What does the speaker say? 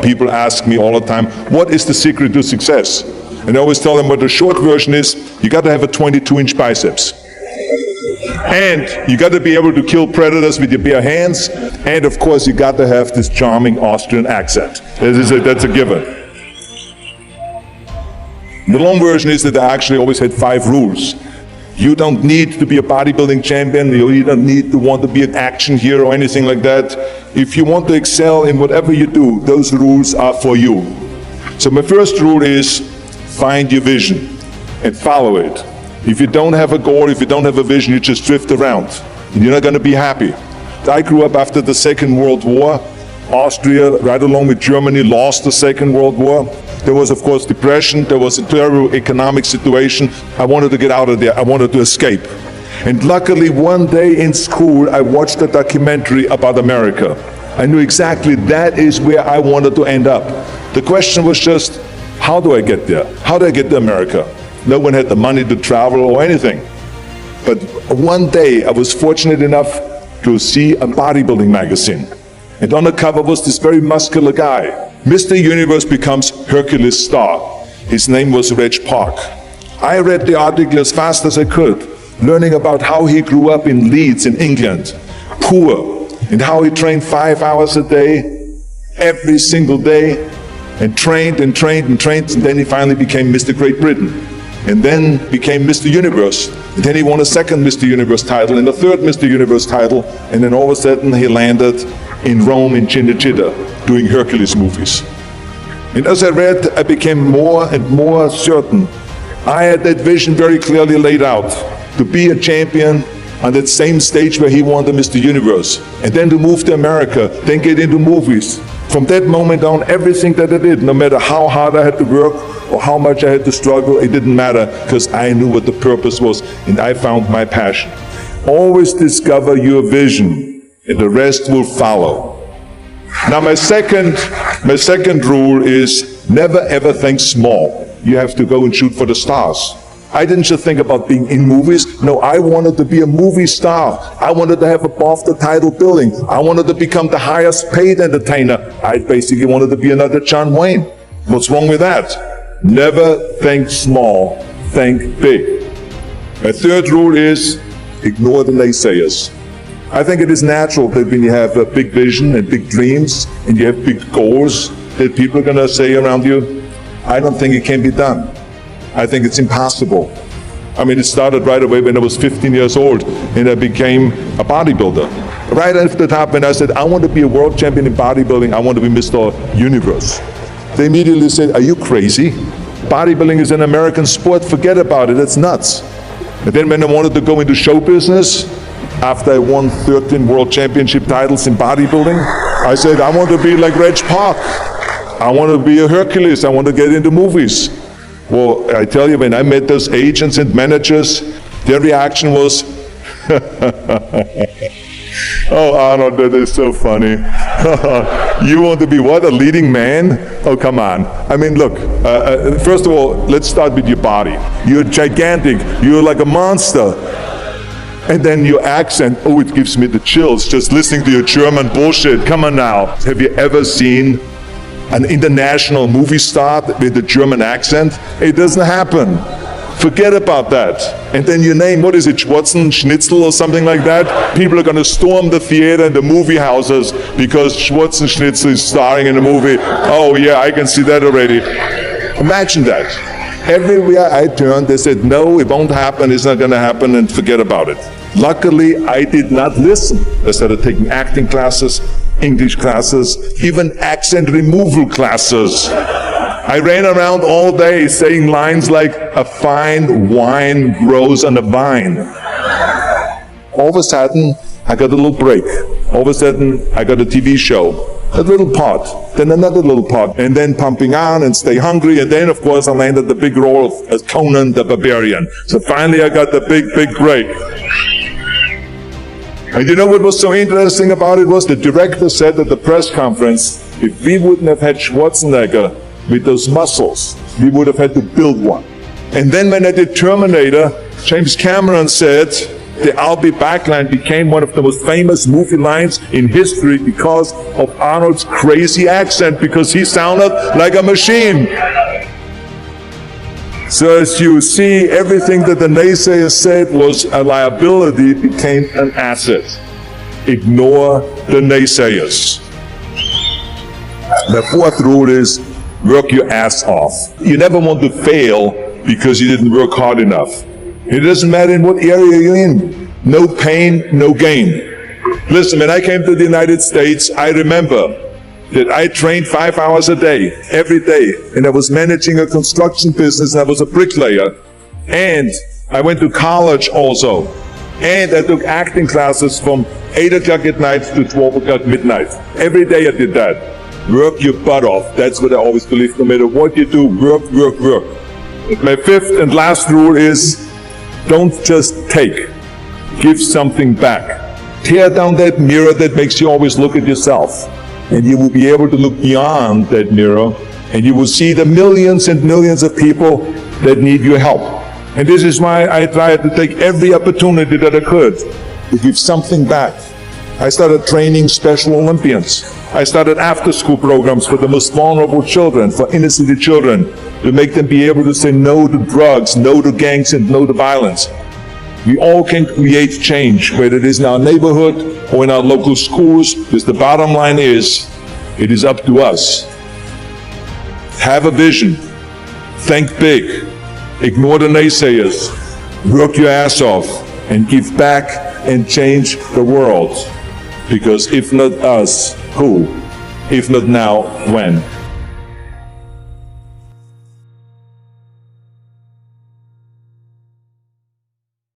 people ask me all the time, what is the secret to success? And I always tell them what the short version is, you got to have a 22-inch biceps. And you got to be able to kill predators with your bare hands. And of course, you got to have this charming Austrian accent. That's a given. The long version is that I actually always had 5 rules. You don't need to be a bodybuilding champion. You don't need to want to be an action hero or anything like that. If you want to excel in whatever you do, those rules are for you. So my first rule is find your vision and follow it. If you don't have a goal, if you don't have a vision, you just drift around and you're not going to be happy. I grew up after the Second World War. Austria, right along with Germany, lost the Second World War. There was, of course, depression. There was a terrible economic situation. I wanted to get out of there. I wanted to escape. And luckily, one day in school, I watched a documentary about America. I knew exactly that is where I wanted to end up. The question was just, how do I get there? How do I get to America? No one had the money to travel or anything. But one day, I was fortunate enough to see a bodybuilding magazine. And on the cover was this very muscular guy. Mr. Universe becomes Hercules star. His name was Reg Park. I read the article as fast as I could, learning about how he grew up in Leeds in England, poor, and how he trained 5 hours a day, every single day, and trained and trained and trained, and then he finally became Mr. Great Britain, and then became Mr. Universe, and then he won a second Mr. Universe title, and a third Mr. Universe title, and then all of a sudden he landed in Rome in Cinecittà, doing Hercules movies. And as I read, I became more and more certain. I had that vision very clearly laid out, to be a champion on that same stage where he won the Mr. Universe, and then to move to America, then get into movies. From that moment on, everything that I did, no matter how hard I had to work or how much I had to struggle, it didn't matter, because I knew what the purpose was, and I found my passion. Always discover your vision, and the rest will follow. Now my second rule is never ever think small. You have to go and shoot for the stars. I didn't just think about being in movies. No, I wanted to be a movie star. I wanted to have above the title billing. I wanted to become the highest paid entertainer. I basically wanted to be another John Wayne. What's wrong with that? Never think small, think big. My third rule is ignore the naysayers. I think it is natural that when you have a big vision and big dreams and you have big goals, that people are going to say around you, I don't think it can be done. I think it's impossible. I mean, it started right away when I was 15 years old and I became a bodybuilder. Right after that, when I said, I want to be a world champion in bodybuilding, I want to be Mr. Universe. They immediately said, are you crazy? Bodybuilding is an American sport, forget about it, it's nuts. And then when I wanted to go into show business, after I won 13 world championship titles in bodybuilding, I said, I want to be like Reg Park. I want to be a Hercules, I want to get into movies. Well, I tell you, when I met those agents and managers, their reaction was, oh, Arnold, that is so funny. You want to be what, a leading man? Oh, come on. I mean, look, first of all, let's start with your body. You're gigantic, you're like a monster. And then your accent, oh, it gives me the chills just listening to your German bullshit. Come on now. Have you ever seen an international movie star with a German accent? It doesn't happen. Forget about that. And then your name, what is it, Schwarzenegger or something like that? People are going to storm the theater and the movie houses because Schwarzenegger is starring in a movie. Oh yeah, I can see that already. Imagine that. Everywhere I turned, they said, no, it won't happen, it's not going to happen, and forget about it. Luckily, I did not listen. I started taking acting classes, English classes, even accent removal classes. I ran around all day saying lines like, a fine wine grows on a vine. All of a sudden, I got a little break. All of a sudden, I got a TV show. A little part, then another little part, and then Pumping On and Stay Hungry, and then of course I landed the big role as Conan the Barbarian. So finally I got the big break. And you know what was so interesting about it was the director said at the press conference, if we wouldn't have had Schwarzenegger with those muscles, we would have had to build one. And then when I did Terminator, James Cameron said, The "I'll be back" line became one of the most famous movie lines in history because of Arnold's crazy accent, because he sounded like a machine. So as you see, everything that the naysayers said was a liability became an asset. Ignore the naysayers. The fourth rule is work your ass off. You never want to fail because you didn't work hard enough. It doesn't matter in what area you're in. No pain, no gain. Listen, when I came to the United States, I remember that I trained 5 hours a day, every day, and I was managing a construction business, and I was a bricklayer, and I went to college also, and I took acting classes from 8 o'clock at night to 12 o'clock midnight. Every day I did that. Work your butt off. That's what I always believe. No matter what you do, work, work, work. My fifth and last rule is, don't just take. Give something back. Tear down that mirror that makes you always look at yourself. And you will be able to look beyond that mirror, and you will see the millions and millions of people that need your help. And this is why I tried to take every opportunity that I could to give something back. I started training Special Olympians. I started after-school programs for the most vulnerable children, for inner city children, to make them be able to say no to drugs, no to gangs, and no to violence. We all can create change, whether it is in our neighborhood or in our local schools, because the bottom line is, it is up to us. Have a vision. Think big. Ignore the naysayers. Work your ass off and give back and change the world. Because if not us, who? If not now, when?